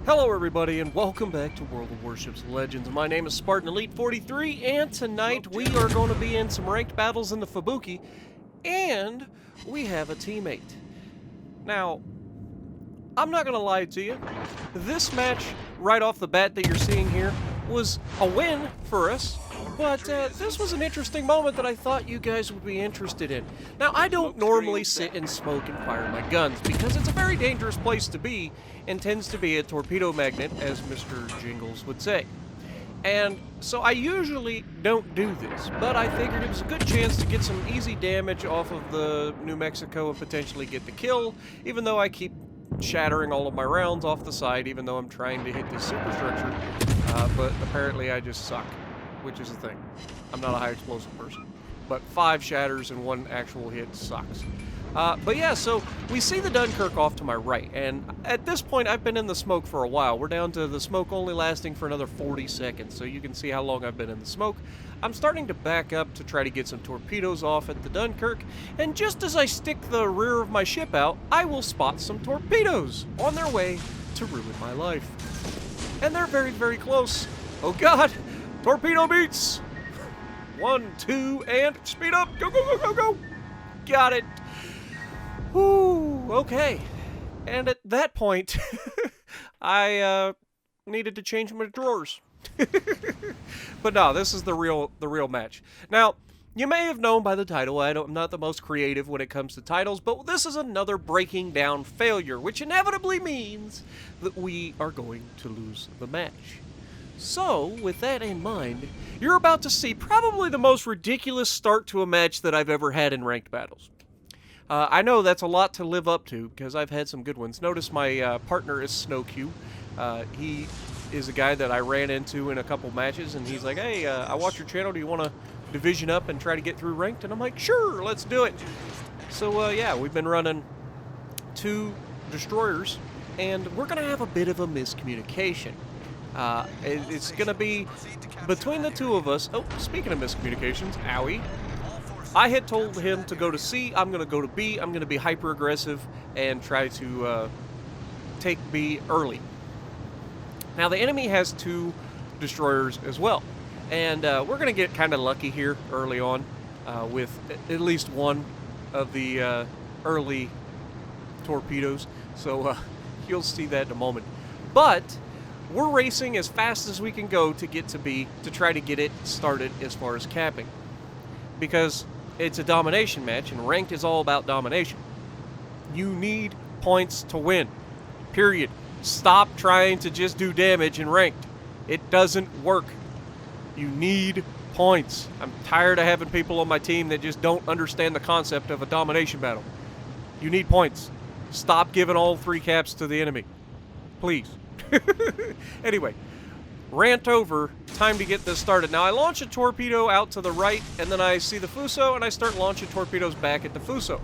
Hello everybody and welcome back to World of Warships Legends. My name is Spartan Elite 43 and tonight we are going to be in some ranked battles in the Fubuki and we have a teammate. Now, I'm not going to lie to you, this match right off the bat that you're seeing here was a win for us, but this was an interesting moment that I thought you guys would be interested in. Now, I don't normally sit and smoke and fire my guns because it's a very dangerous place to be and tends to be a torpedo magnet, as Mr. Jingles would say. And so I usually don't do this, but I figured it was a good chance to get some easy damage off of the New Mexico and potentially get the kill, even though I keep shattering all of my rounds off the side, even though I'm trying to hit this superstructure. But apparently I just suck, which is the thing. I'm not a high explosive person. But 5 shatters and 1 actual hit sucks. But yeah, so we see the Dunkirk off to my right, and at this point I've been in the smoke for a while. We're down to the smoke only lasting for another 40 seconds, so you can see how long I've been in the smoke. I'm starting to back up to try to get some torpedoes off at the Dunkirk, and just as I stick the rear of my ship out, I will spot some torpedoes on their way to ruin my life. And they're very, very close. Oh god! Torpedo beats! 1, 2, and speed up! Go, go, go, go, go! Got it! Whew, okay. And at that point, I needed to change my drawers. But no, this is the real match. Now, you may have known by the title, I'm not the most creative when it comes to titles, but this is another breaking down failure, which inevitably means that we are going to lose the match. So, with that in mind, you're about to see probably the most ridiculous start to a match that I've ever had in ranked battles. I know that's a lot to live up to, because I've had some good ones. Notice my partner is SnowQ. He is a guy that I ran into in a couple matches, and he's like, hey, I watch your channel, do you want to division up and try to get through ranked? And I'm like, sure, let's do it. So, yeah, we've been running 2 destroyers, and we're going to have a bit of a miscommunication. It's going to be between the 2 of us. Oh, speaking of miscommunications, owie. I had told him to go to C, I'm going to go to B, I'm going to be hyper-aggressive and try to take B early. Now, the enemy has 2 destroyers as well, and we're going to get kind of lucky here early on with at least one of the early torpedoes, so you'll see that in a moment. But we're racing as fast as we can go to get to B to try to get it started as far as capping, because it's a domination match, and ranked is all about domination. You need points to win. Period. Stop trying to just do damage in ranked. It doesn't work. You need points. I'm tired of having people on my team that just don't understand the concept of a domination battle. You need points. Stop giving all 3 caps to the enemy. Please. Anyway. Rant over, time to get this started. Now I launch a torpedo out to the right, and then I see the Fuso, and I start launching torpedoes back at the Fuso.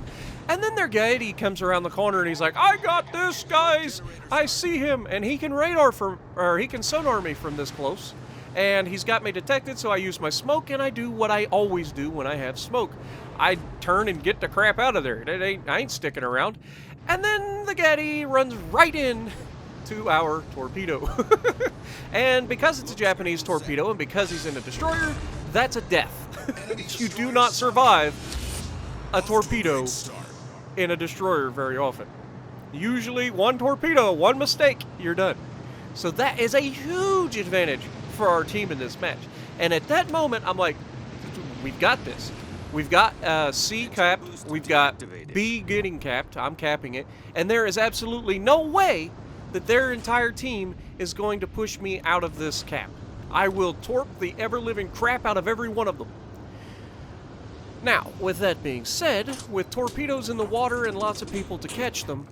And then their guy, he comes around the corner, and he's like, I got this, guys! I see him, and he can he can sonar me from this close. And he's got me detected, so I use my smoke, and I do what I always do when I have smoke. I turn and get the crap out of there. I ain't sticking around. And then the Gaddy runs right in to our torpedo. And because it's a Japanese torpedo and because he's in a destroyer, that's a death. You do not survive a torpedo in a destroyer very often. Usually 1 torpedo, 1 mistake, you're done. So that is a huge advantage for our team in this match. And at that moment, I'm like, we've got this. We've got C capped, we've got B getting capped, I'm capping it, and there is absolutely no way that their entire team is going to push me out of this cap. I will torp the ever-living crap out of every one of them. Now, with that being said, with torpedoes in the water and lots of people to catch them,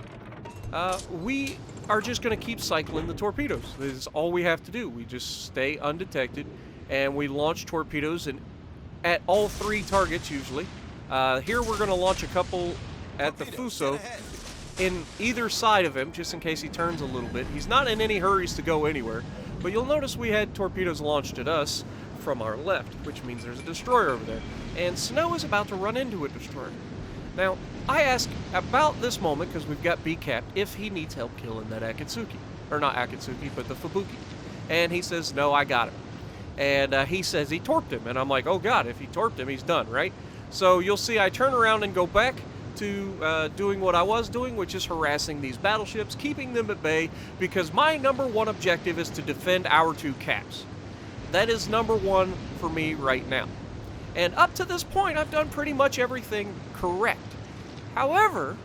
we are just going to keep cycling the torpedoes. This is all we have to do. We just stay undetected, and we launch torpedoes at all 3 targets, usually. Here we're going to launch a couple at the Fuso, in either side of him, just in case he turns a little bit. He's not in any hurries to go anywhere, but you'll notice we had torpedoes launched at us from our left, which means there's a destroyer over there, and Snow is about to run into a destroyer. Now, I ask about this moment, because we've got B capped, if he needs help killing that Akatsuki. or not Akatsuki, but the Fubuki. And he says, no, I got him. And he says he torped him. And I'm like, oh God, if he torped him, he's done, right? So you'll see I turn around and go back to doing what I was doing, which is harassing these battleships, keeping them at bay, because my #1 objective is to defend our 2 caps. That is #1 for me right now. And up to this point, I've done pretty much everything correct. However,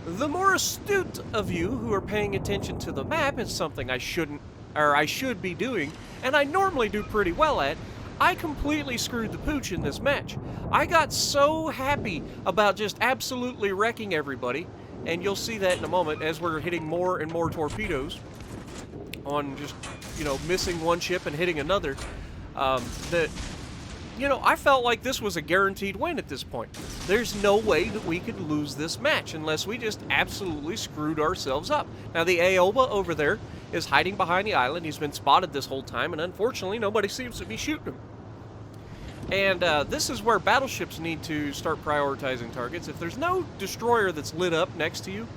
the more astute of you who are paying attention to the map is something I should be doing, and I normally do pretty well at. I completely screwed the pooch in this match. I got so happy about just absolutely wrecking everybody, and you'll see that in a moment as we're hitting more and more torpedoes on just, missing one ship and hitting another, that, I felt like this was a guaranteed win at this point. There's no way that we could lose this match unless we just absolutely screwed ourselves up. Now, the Aoba over there is hiding behind the island. He's been spotted this whole time, and unfortunately, nobody seems to be shooting him. And this is where battleships need to start prioritizing targets. If there's no destroyer that's lit up next to you,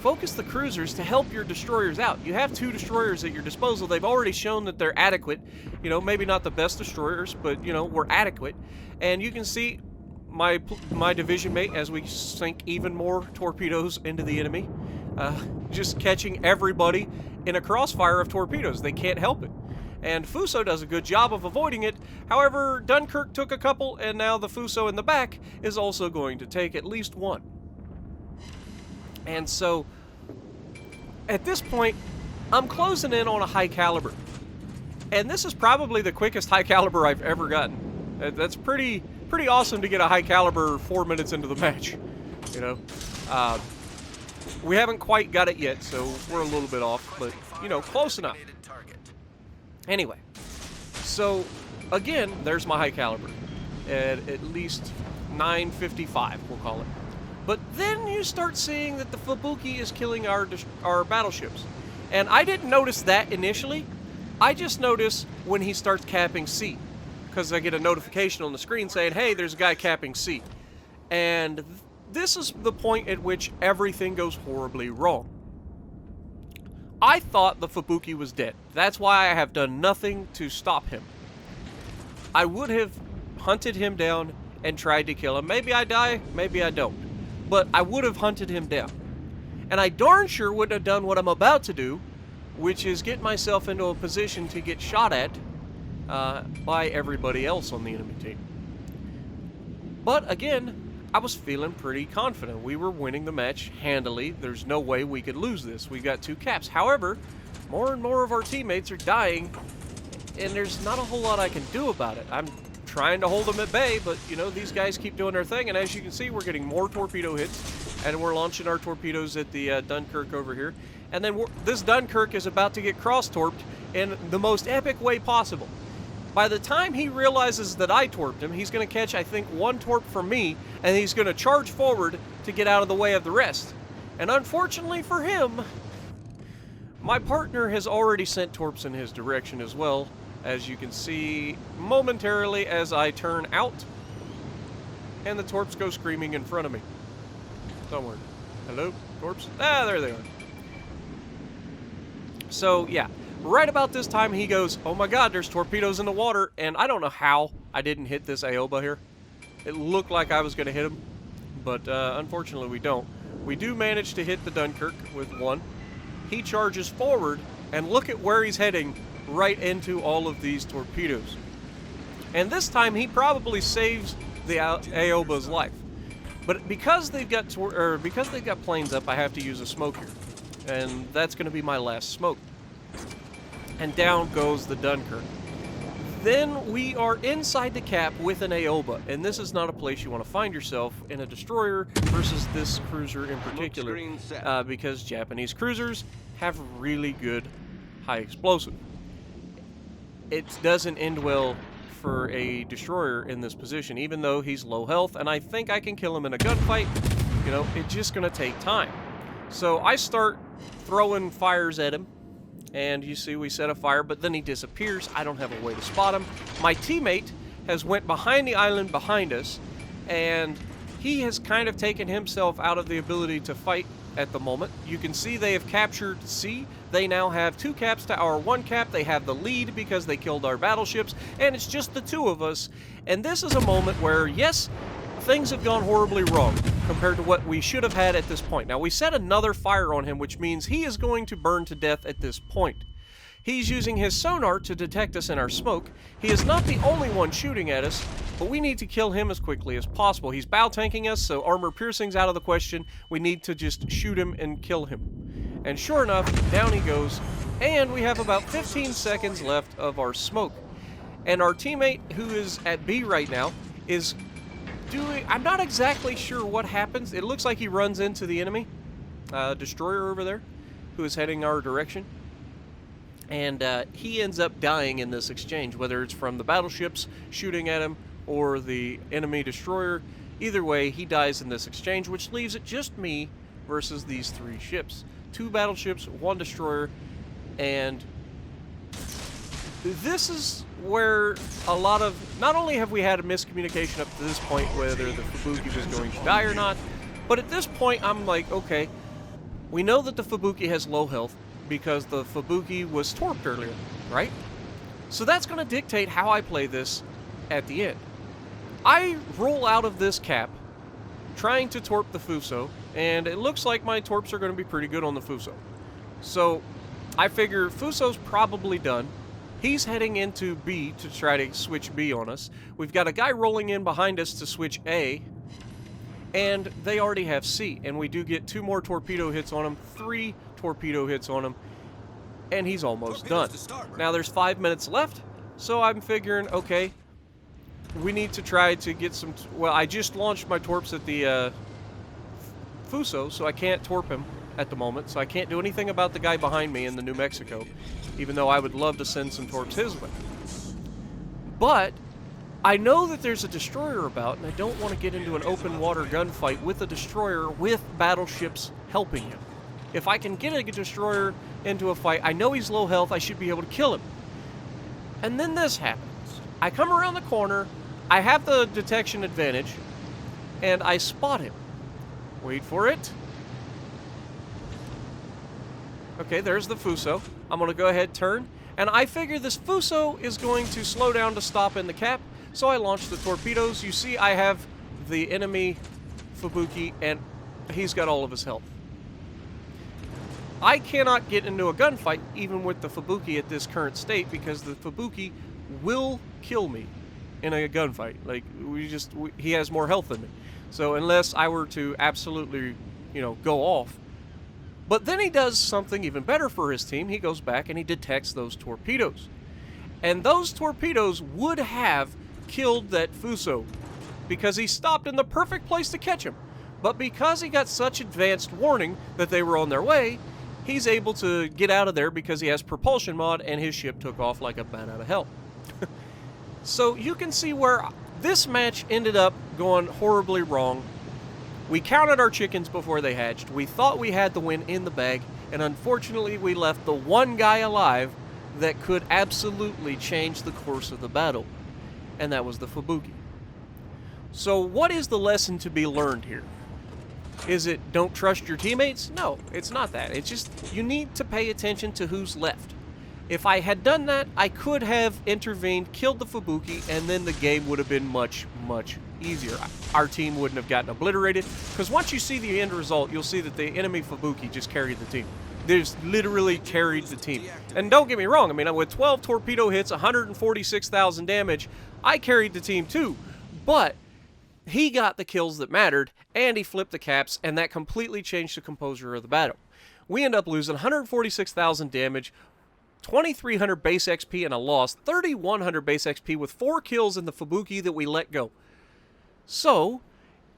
focus the cruisers to help your destroyers out. You have 2 destroyers at your disposal. They've already shown that they're adequate. Maybe not the best destroyers, but, we're adequate. And you can see my division mate as we sink even more torpedoes into the enemy. Just catching everybody in a crossfire of torpedoes. They can't help it. And Fuso does a good job of avoiding it. However, Dunkirk took a couple, and now the Fuso in the back is also going to take at least 1. And so, at this point, I'm closing in on a high caliber. And this is probably the quickest high caliber I've ever gotten. That's pretty awesome to get a high caliber 4 minutes into the match. We haven't quite got it yet, so we're a little bit off, but, close enough. Anyway, so, again, there's my high caliber. At least 955, we'll call it. But then you start seeing that the Fubuki is killing our battleships. And I didn't notice that initially. I just notice when he starts capping C. Because I get a notification on the screen saying, hey, there's a guy capping C. And this is the point at which everything goes horribly wrong. I thought the Fubuki was dead. That's why I have done nothing to stop him. I would have hunted him down and tried to kill him. Maybe I die, maybe I don't. But I would have hunted him down. And I darn sure wouldn't have done what I'm about to do, which is get myself into a position to get shot at by everybody else on the enemy team. But again, I was feeling pretty confident. We were winning the match handily. There's no way we could lose this. We've got 2 caps. However, more and more of our teammates are dying, and there's not a whole lot I can do about it. I'm trying to hold them at bay, but, these guys keep doing their thing, and as you can see, we're getting more torpedo hits, and we're launching our torpedoes at the Dunkirk over here. And then this Dunkirk is about to get cross-torped in the most epic way possible. By the time he realizes that I torped him, he's going to catch, I think, 1 torp from me, and he's going to charge forward to get out of the way of the rest. And unfortunately for him, my partner has already sent torps in his direction as well, as you can see momentarily as I turn out, and the torps go screaming in front of me. Somewhere. Hello, torps? Ah, there they are. So, yeah. Right about this time, he goes, oh my god, there's torpedoes in the water, and I don't know how I didn't hit this Aoba here. It looked like I was going to hit him, but unfortunately we don't. We do manage to hit the Dunkirk with 1. He charges forward, and look at where he's heading, right into all of these torpedoes. And this time, he probably saves the Aoba's life. But because they've got planes up, I have to use a smoke here. And that's going to be my last smoke. And down goes the Dunkirk. Then we are inside the cap with an Aoba, and this is not a place you want to find yourself in a destroyer versus this cruiser in particular, because Japanese cruisers have really good high explosive. It doesn't end well for a destroyer in this position, even though he's low health, and I think I can kill him in a gunfight. It's just going to take time. So I start throwing fires at him. And you see we set a fire, but then he disappears. I don't have a way to spot him. My teammate has went behind the island behind us, and he has kind of taken himself out of the ability to fight at the moment. You can see they have captured C. They now have 2 caps to our 1 cap. They have the lead because they killed our battleships, and it's just the 2 of us. And this is a moment where, yes, things have gone horribly wrong compared to what we should have had at this point. Now, we set another fire on him, which means he is going to burn to death at this point. He's using his sonar to detect us in our smoke. He is not the only one shooting at us, but we need to kill him as quickly as possible. He's bow tanking us, so armor piercing's out of the question. We need to just shoot him and kill him. And sure enough, down he goes, and we have about 15 seconds left of our smoke. And our teammate, who is at B right now, is doing... I'm not exactly sure what happens. It looks like he runs into the enemy destroyer over there, who is heading our direction. And he ends up dying in this exchange, whether it's from the battleships shooting at him or the enemy destroyer. Either way, he dies in this exchange, which leaves it just me versus these 3 ships. 2 battleships, 1 destroyer, and this is where a lot of... Not only have we had a miscommunication up to this point, whether the Fubuki was going to die or not, but at this point, I'm like, okay, we know that the Fubuki has low health, because the Fubuki was torped earlier, right? So that's going to dictate how I play this at the end. I roll out of this cap, trying to torp the Fuso, and it looks like my torps are going to be pretty good on the Fuso. So I figure Fuso's probably done. He's heading into B to try to switch B on us. We've got a guy rolling in behind us to switch A, and they already have C, and we do get 2 more torpedo hits on him, 3 torpedo hits on him, and he's almost done. Now there's 5 minutes left, so I'm figuring, okay, we need to try to get some... Well, I just launched my torps at the Fuso, so I can't torp him at the moment, so I can't do anything about the guy behind me in the New Mexico, even though I would love to send some torps his way. But I know that there's a destroyer about, and I don't want to get into an open water gunfight with a destroyer with battleships helping him. If I can get a destroyer into a fight, I know he's low health, I should be able to kill him. And then this happens. I come around the corner, I have the detection advantage, and I spot him. Wait for it. Okay, there's the Fuso. I'm going to go ahead, turn, and I figure this Fuso is going to slow down to stop in the cap, so I launch the torpedoes. You see I have the enemy Fubuki, and he's got all of his health. I cannot get into a gunfight, even with the Fubuki at this current state, because the Fubuki will kill me in a gunfight. Like, he has more health than me. So unless I were to absolutely, go off. But then he does something even better for his team. He goes back and he detects those torpedoes. And those torpedoes would have killed that Fuso, because he stopped in the perfect place to catch him. But because he got such advanced warning that they were on their way, he's able to get out of there because he has propulsion mod, and his ship took off like a bat out of hell. So you can see where this match ended up going horribly wrong. We counted our chickens before they hatched. We thought we had the win in the bag, and unfortunately we left the one guy alive that could absolutely change the course of the battle, and that was the Fubuki. So what is the lesson to be learned here? Is it don't trust your teammates? No, it's not that. It's just you need to pay attention to who's left. If I had done that, I could have intervened, killed the Fubuki, and then the game would have been much, much easier. Our team wouldn't have gotten obliterated, because once you see the end result, you'll see that the enemy Fubuki just carried the team. They just literally carried the team. And don't get me wrong, I mean, with 12 torpedo hits, 146,000 damage, I carried the team too. But he got the kills that mattered, and he flipped the caps, and that completely changed the composure of the battle. We end up losing 146,000 damage, 2,300 base XP and a loss, 3,100 base XP with 4 kills in the Fubuki that we let go. So,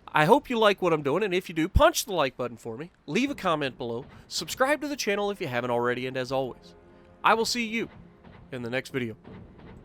I hope you like what I'm doing, and if you do, punch the like button for me, leave a comment below, subscribe to the channel if you haven't already, and as always, I will see you in the next video.